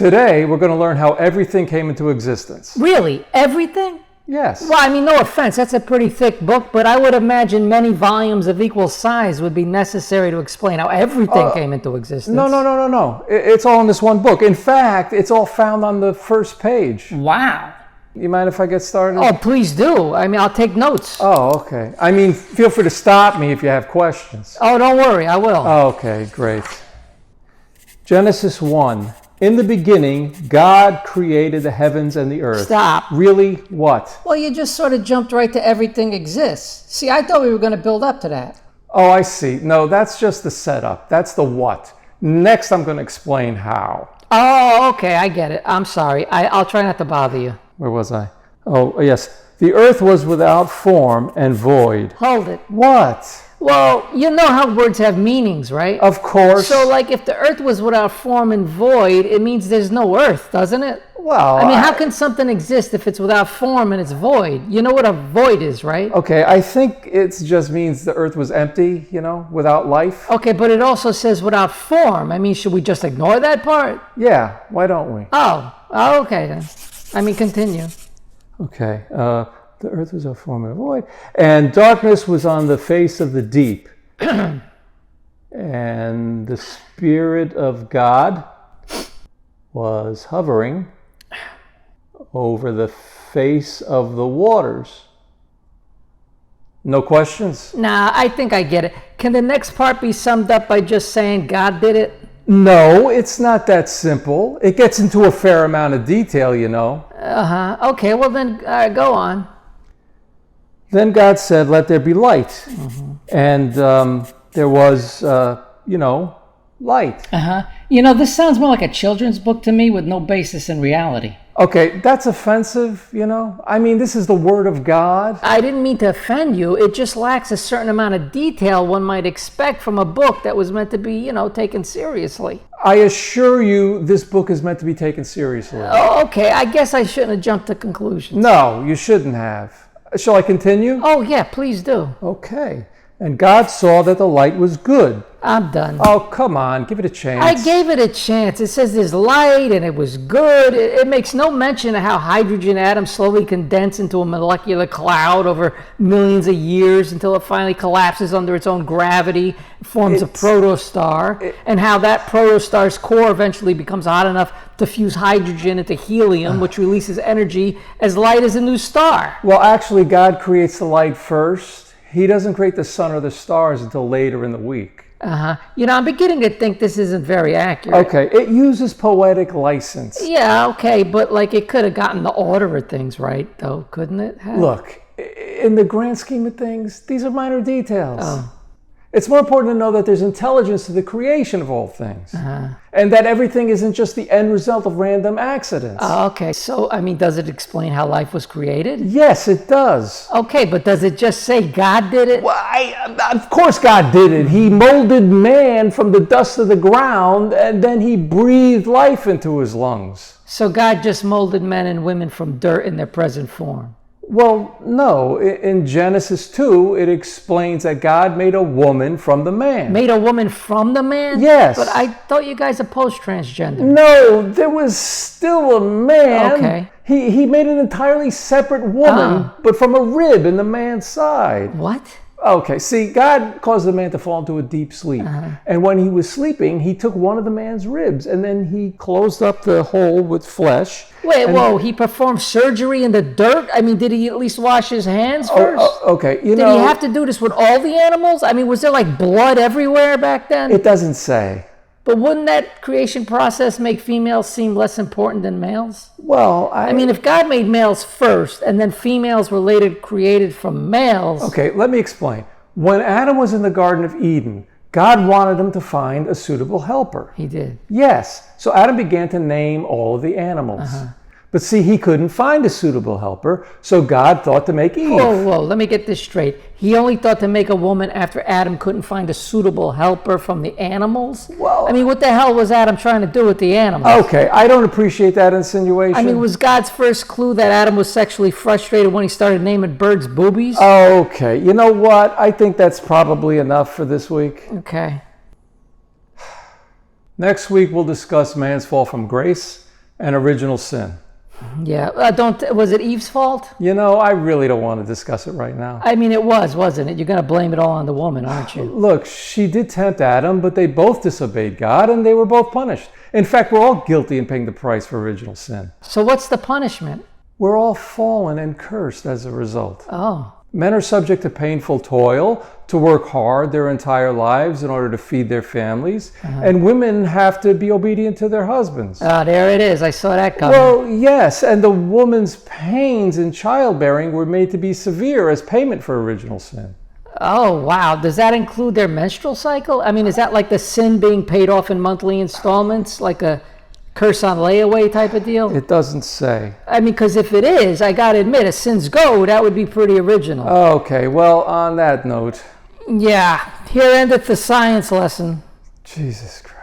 Today, we're going to learn how everything came into existence. Really? Everything? Yes. Well, I mean, no offense, that's a pretty thick book, but I would imagine many volumes of equal size would be necessary to explain how everything came into existence. No. It's all in this one book. In fact, it's all found on the first page. Wow. You mind if I get started? Oh, please do. I mean, I'll take notes. Oh, okay. I mean, feel free to stop me if you have questions. Oh, don't worry, I will. Okay, great. Genesis 1. In the beginning, God created the heavens and the earth. Stop. Really? What? Well, you just sort of jumped right to everything exists. See, I thought we were going to build up to that. Oh, I see. No, that's just the setup. That's the what. Next, I'm going to explain how. Oh, okay, I get it. I'm sorry. I'll try not to bother you. Where was I? Oh, yes. The earth was without form and void. Hold it. What? Well, you know how words have meanings, right? Of course. So, like, if the earth was without form and void, it means there's no earth, doesn't it? Well, I mean, how can something exist if it's without form and it's void? You know what a void is, right? Okay, I think it just means the earth was empty, without life. Okay, but it also says without form. I mean, should we just ignore that part? Yeah, why don't we? Oh, okay then. I mean, continue. Okay, the earth was a form and void, and darkness was on the face of the deep. And the Spirit of God was hovering over the face of the waters. No questions? Nah, I think I get it. Can the next part be summed up by just saying God did it? No, it's not that simple. It gets into a fair amount of detail, Okay, well then, go on. Then God said, let there be light. Mm-hmm. And there was, light. This sounds more like a children's book to me with no basis in reality. Okay, that's offensive, I mean, this is the Word of God. I didn't mean to offend you. It just lacks a certain amount of detail one might expect from a book that was meant to be, taken seriously. I assure you this book is meant to be taken seriously. Oh, okay, I guess I shouldn't have jumped to conclusions. No, you shouldn't have. Shall I continue? Oh, yeah, please do. Okay. And God saw that the light was good. I'm done. Oh, come on. Give it a chance. I gave it a chance. It says there's light and it was good. It makes no mention of how hydrogen atoms slowly condense into a molecular cloud over millions of years until it finally collapses under its own gravity, forms a protostar, and how that protostar's core eventually becomes hot enough to fuse hydrogen into helium, which releases energy as light as a new star. Well, actually, God creates the light first. He doesn't create the sun or the stars until later in the week. I'm beginning to think this isn't very accurate. Okay, it uses poetic license. Yeah, okay, but it could have gotten the order of things right, though, couldn't it have? Look, in the grand scheme of things, these are minor details. Oh. It's more important to know that there's intelligence to the creation of all things. And that everything isn't just the end result of random accidents. Okay, so, does it explain how life was created? Yes, it does. Okay, but does it just say God did it? Well, of course God did it. He molded man from the dust of the ground, and then he breathed life into his lungs. So God just molded men and women from dirt in their present form? Well, no. In Genesis 2, it explains that God made a woman from the man. Made a woman from the man? Yes. But I thought you guys opposed transgender. No, there was still a man. Okay. He made an entirely separate woman, but from a rib in the man's side. What? Okay, see, God caused the man to fall into a deep sleep. And when he was sleeping, he took one of the man's ribs, and then he closed up the hole with flesh. Wait, whoa, he performed surgery in the dirt? Did he at least wash his hands first? Okay, Did he have to do this with all the animals? Was there blood everywhere back then? It doesn't say. But wouldn't that creation process make females seem less important than males? Well, if God made males first and then females were later created from males... Okay, let me explain. When Adam was in the Garden of Eden, God wanted him to find a suitable helper. He did. Yes. So Adam began to name all of the animals. But see, he couldn't find a suitable helper, so God thought to make Eve. Whoa, let me get this straight. He only thought to make a woman after Adam couldn't find a suitable helper from the animals? Well, what the hell was Adam trying to do with the animals? Okay, I don't appreciate that insinuation. Was God's first clue that Adam was sexually frustrated when he started naming birds boobies? Okay, you know what? I think that's probably enough for this week. Okay. Next week, we'll discuss man's fall from grace and original sin. Yeah. Was it Eve's fault? You know, I really don't want to discuss it right now. I mean, it was, wasn't it? You're going to blame it all on the woman, aren't you? Look, she did tempt Adam, but they both disobeyed God and they were both punished. In fact, we're all guilty in paying the price for original sin. So what's the punishment? We're all fallen and cursed as a result. Oh. Men are subject to painful toil, to work hard their entire lives in order to feed their families, and women have to be obedient to their husbands. Ah, there it is. I saw that coming. Well, yes, and the woman's pains in childbearing were made to be severe as payment for original sin. Oh, wow. Does that include their menstrual cycle? I mean, is that like the sin being paid off in monthly installments, like a curse on layaway type of deal? It doesn't say. I mean, because if it is, I got to admit, a sins go, that would be pretty original. Okay, well, on that note. Yeah, here endeth the science lesson. Jesus Christ.